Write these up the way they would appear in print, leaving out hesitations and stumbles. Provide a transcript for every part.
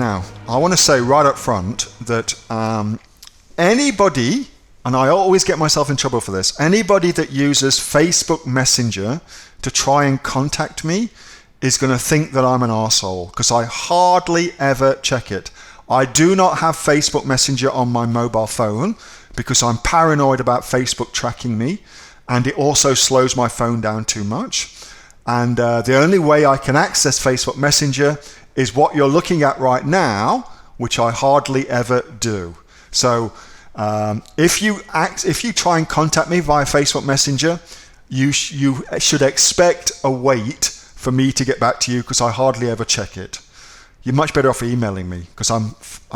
Now, I want to say right up front that anybody, and I always get myself in trouble for this, anybody that uses Facebook Messenger to try and contact me is going to think that I'm an arsehole, because I hardly ever check it. I do not have Facebook Messenger on my mobile phone because I'm paranoid about Facebook tracking me, and it also slows my phone down too much. And the only way I can access Facebook Messenger is what you're looking at right now, which I hardly ever do. So if you try and contact me via Facebook Messenger, you should expect a wait for me to get back to you, because I hardly ever check it. You're much better off emailing me, because I'm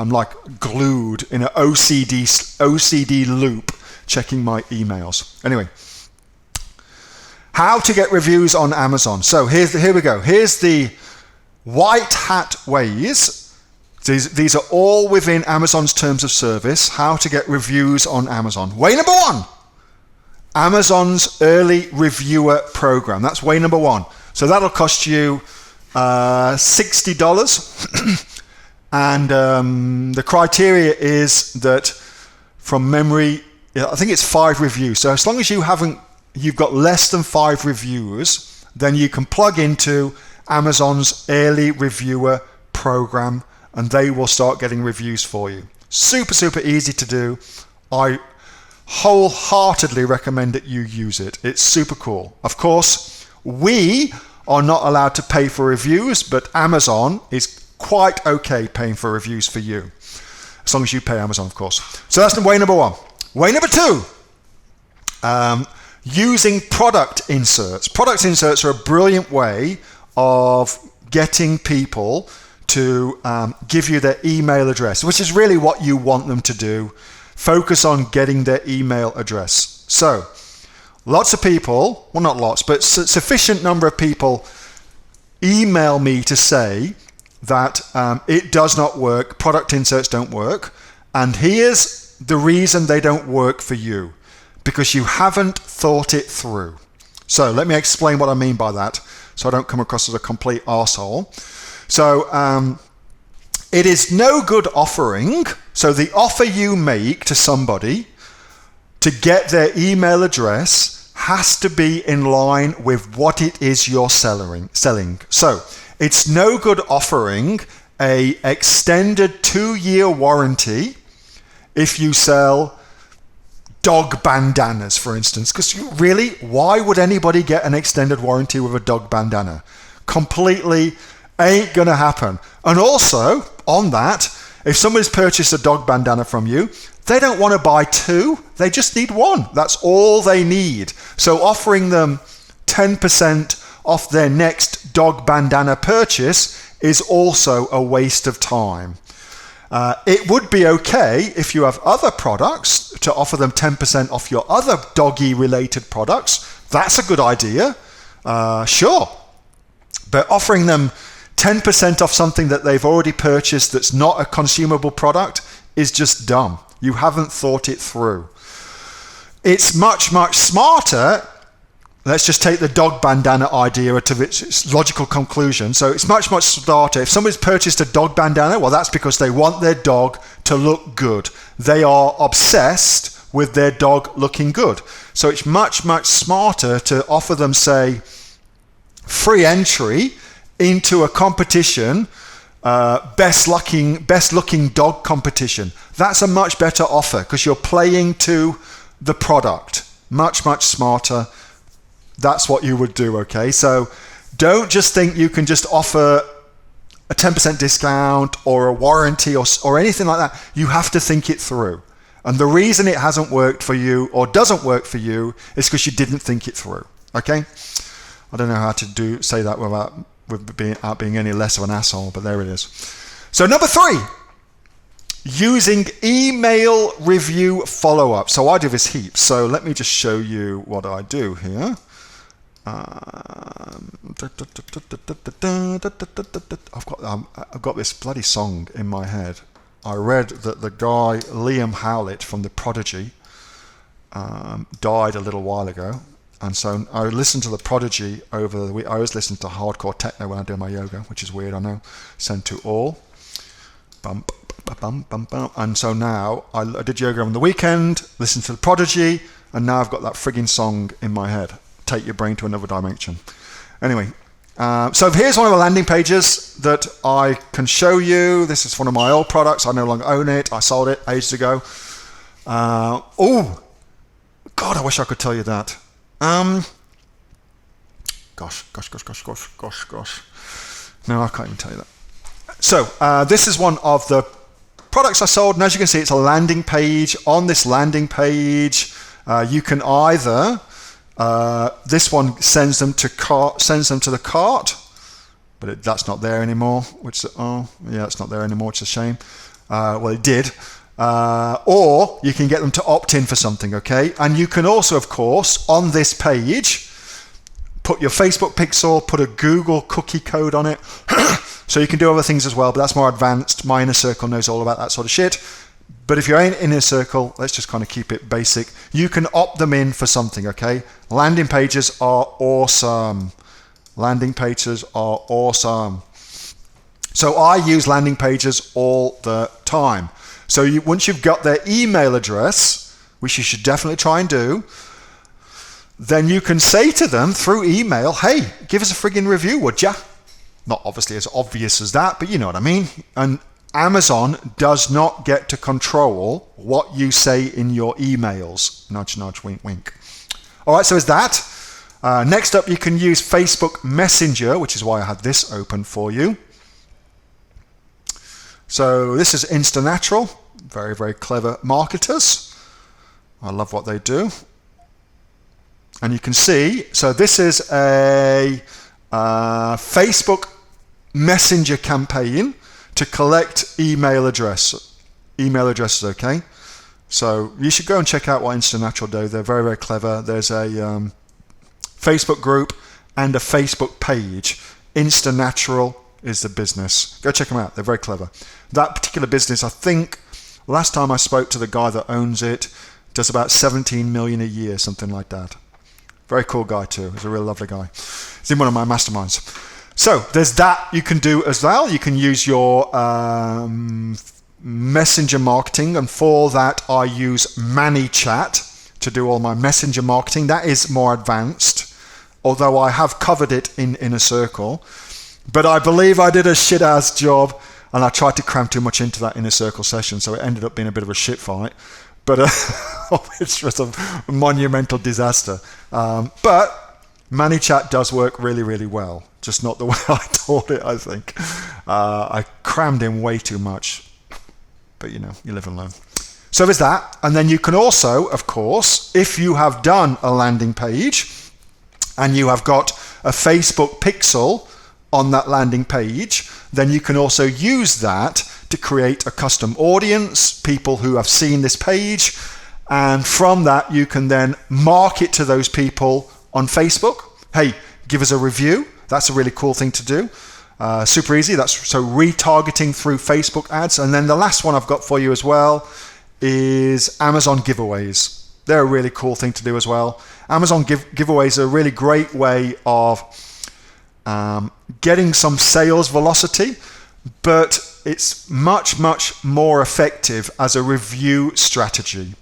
like glued in an OCD loop checking my emails. Anyway, how to get reviews on Amazon. So here we go. Here's the white hat ways. These are all within Amazon's terms of service. How to get reviews on Amazon. Way number 1, Amazon's early reviewer program. That's way number 1. So that'll cost you $60. And the criteria is that, from memory, I think it's 5 reviews. So as long as you've got less than 5 reviews, then you can plug into Amazon's early reviewer program, and they will start getting reviews for you. Super, super easy to do. I wholeheartedly recommend that you use it. It's super cool. Of course, we are not allowed to pay for reviews, but Amazon is quite okay paying for reviews for you, as long as you pay Amazon, of course. So that's way number 1. Way number 2, using product inserts. Product inserts are a brilliant way of getting people to give you their email address, which is really what you want them to do. Focus on getting their email address. So lots of people, well, not lots, but sufficient number of people email me to say that it does not work, product inserts don't work, and here's the reason they don't work for you: because you haven't thought it through. So let me explain what I mean by that, so I don't come across as a complete arsehole. So it is no good offering, so the offer you make to somebody to get their email address has to be in line with what it is you're selling. So it's no good offering a extended 2-year warranty if you sell dog bandanas, for instance, because really, why would anybody get an extended warranty with a dog bandana? Completely ain't gonna happen. And also, on that, if somebody's purchased a dog bandana from you, they don't want to buy 2, they just need 1. That's all they need. So offering them 10% off their next dog bandana purchase is also a waste of time. It would be okay if you have other products to offer them 10% off your other doggy related products. That's a good idea, sure. But offering them 10% off something that they've already purchased that's not a consumable product is just dumb. You haven't thought it through. It's much, much smarter. Let's just take the dog bandana idea to its logical conclusion. So it's much, much smarter. If somebody's purchased a dog bandana, well, that's because they want their dog to look good. They are obsessed with their dog looking good. So it's much, much smarter to offer them, say, free entry into a competition, best looking dog competition. That's a much better offer because you're playing to the product. Much, much smarter. That's what you would do, okay? So don't just think you can just offer a 10% discount or a warranty or anything like that. You have to think it through. And the reason it hasn't worked for you or doesn't work for you is because you didn't think it through, okay? I don't know how to say that without being any less of an asshole, but there it is. So number 3, using email review follow-up. So I do this heaps. So let me just show you what I do here. I've got this bloody song in my head. I read that the guy Liam Howlett from The Prodigy died a little while ago, and so I listened to The Prodigy over the week. I always listen to hardcore techno when I do my yoga, which is weird, I know. Send to all. Bump, bump, bump, bump. And so now I did yoga on the weekend, listened to the Prodigy, and now I've got that frigging song in my head. Take your brain to another dimension. Anyway, so here's one of the landing pages that I can show you. This is one of my old products. I no longer own it. I sold it ages ago. Oh, God, I wish I could tell you that. Gosh. No, I can't even tell you that. So this is one of the products I sold, and as you can see, it's a landing page. On this landing page, you can either this one sends them to the cart, but that's not there anymore. It's not there anymore. It's a shame. Well, it did. Or you can get them to opt in for something, okay? And you can also, of course, on this page, put your Facebook pixel, put a Google cookie code on it. So you can do other things as well, but that's more advanced. My inner circle knows all about that sort of shit. But if you're in inner circle, let's just kind of keep it basic. You can opt them in for something, okay? Landing pages are awesome. Landing pages are awesome. So I use landing pages all the time. So once you've got their email address, which you should definitely try and do, then you can say to them through email, hey, give us a friggin' review, would ya? Not obviously as obvious as that, but you know what I mean. And Amazon does not get to control what you say in your emails. Nudge, nudge, wink, wink. All right, so is that. Next up, you can use Facebook Messenger, which is why I had this open for you. So this is Instanatural. Very, very clever marketers. I love what they do. And you can see, so this is a Facebook Messenger campaign to collect email addresses, okay? So you should go and check out what Instanatural do. They're very, very clever. There's a Facebook group and a Facebook page. Instanatural is the business. Go check them out. They're very clever. That particular business, I think, last time I spoke to the guy that owns it, does about 17 million a year, something like that. Very cool guy too. He's a real lovely guy. He's in one of my masterminds. So there's that you can do as well. You can use your messenger marketing, and for that I use ManyChat to do all my messenger marketing. That is more advanced, although I have covered it in Inner Circle. But I believe I did a shit-ass job, and I tried to cram too much into that Inner Circle session, so it ended up being a bit of a shit fight. But it's just a monumental disaster. But ManyChat does work really, really well. Just not the way I taught it, I think. I crammed in way too much. But, you know, you live and learn. So there's that. And then you can also, of course, if you have done a landing page and you have got a Facebook pixel on that landing page, then you can also use that to create a custom audience, people who have seen this page, and from that you can then market to those people on Facebook. Hey, give us a review. That's a really cool thing to do. Super easy. So retargeting through Facebook ads. And then the last one I've got for you as well is Amazon giveaways. They're a really cool thing to do as well. Amazon giveaways are a really great way of getting some sales velocity, but it's much, much more effective as a review strategy.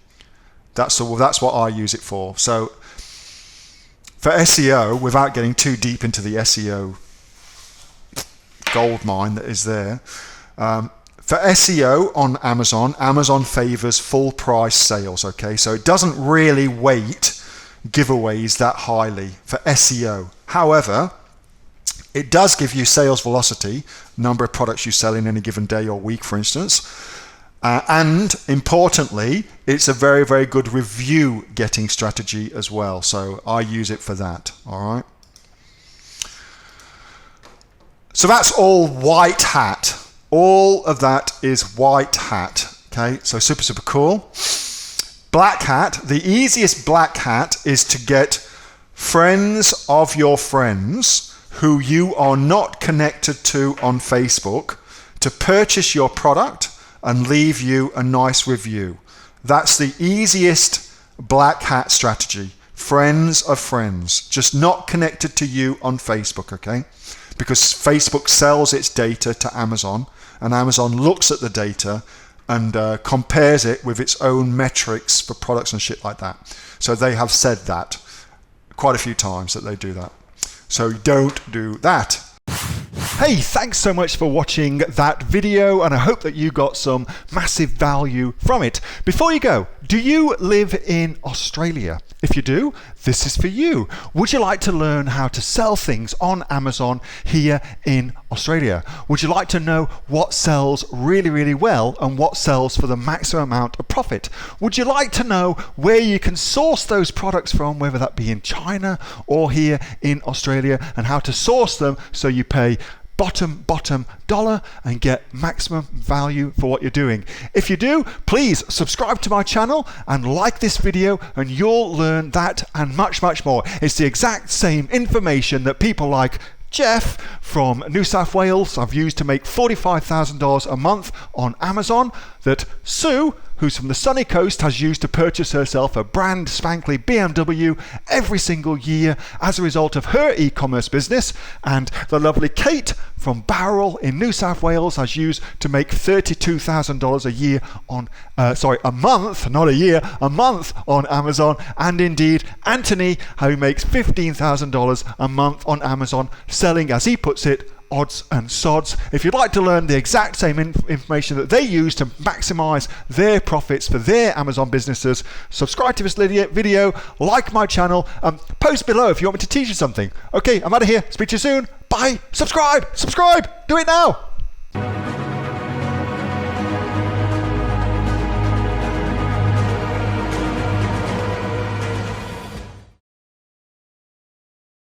That's what I use it for. So for SEO, without getting too deep into the SEO gold mine that is there, for SEO on Amazon, Amazon favors full price sales, okay? So it doesn't really weight giveaways that highly for SEO. However, it does give you sales velocity, number of products you sell in any given day or week, for instance. And importantly, it's a very, very good review getting strategy as well. So I use it for that, all right? So that's all white hat. All of that is white hat, okay? So super, super cool. Black hat, the easiest black hat is to get friends of your friends who you are not connected to on Facebook to purchase your product and leave you a nice review. That's the easiest black hat strategy. Friends of friends, just not connected to you on Facebook, okay? because Facebook sells its data to Amazon, and Amazon looks at the data and compares it with its own metrics for products and shit like that. So they have said that quite a few times that they do that. So don't do that. Hey, thanks so much for watching that video, and I hope that you got some massive value from it. Before you go, do you live in Australia? If you do, this is for you. Would you like to learn how to sell things on Amazon here in Australia? Would you like to know what sells really, really well and what sells for the maximum amount of profit? Would you like to know where you can source those products from, whether that be in China or here in Australia, and how to source them so you pay bottom dollar and get maximum value for what you're doing? If you do, please subscribe to my channel and like this video, and you'll learn that and much more. It's the exact same information that people like Jeff from New South Wales have used to make $45,000 a month on Amazon, that Sue, who's from the sunny coast, has used to purchase herself a brand spankly BMW every single year as a result of her e-commerce business, and the lovely Kate from Bowral in New South Wales has used to make $32,000 a year on, a month, not a year, a month on Amazon, and indeed Anthony, who makes $15,000 a month on Amazon, selling, as he puts it, odds and sods. If you'd like to learn the exact same information that they use to maximize their profits for their Amazon businesses, subscribe to this video, like my channel, post below if you want me to teach you something. Okay, I'm out of here. Speak to you soon. Bye. Subscribe. Do it now.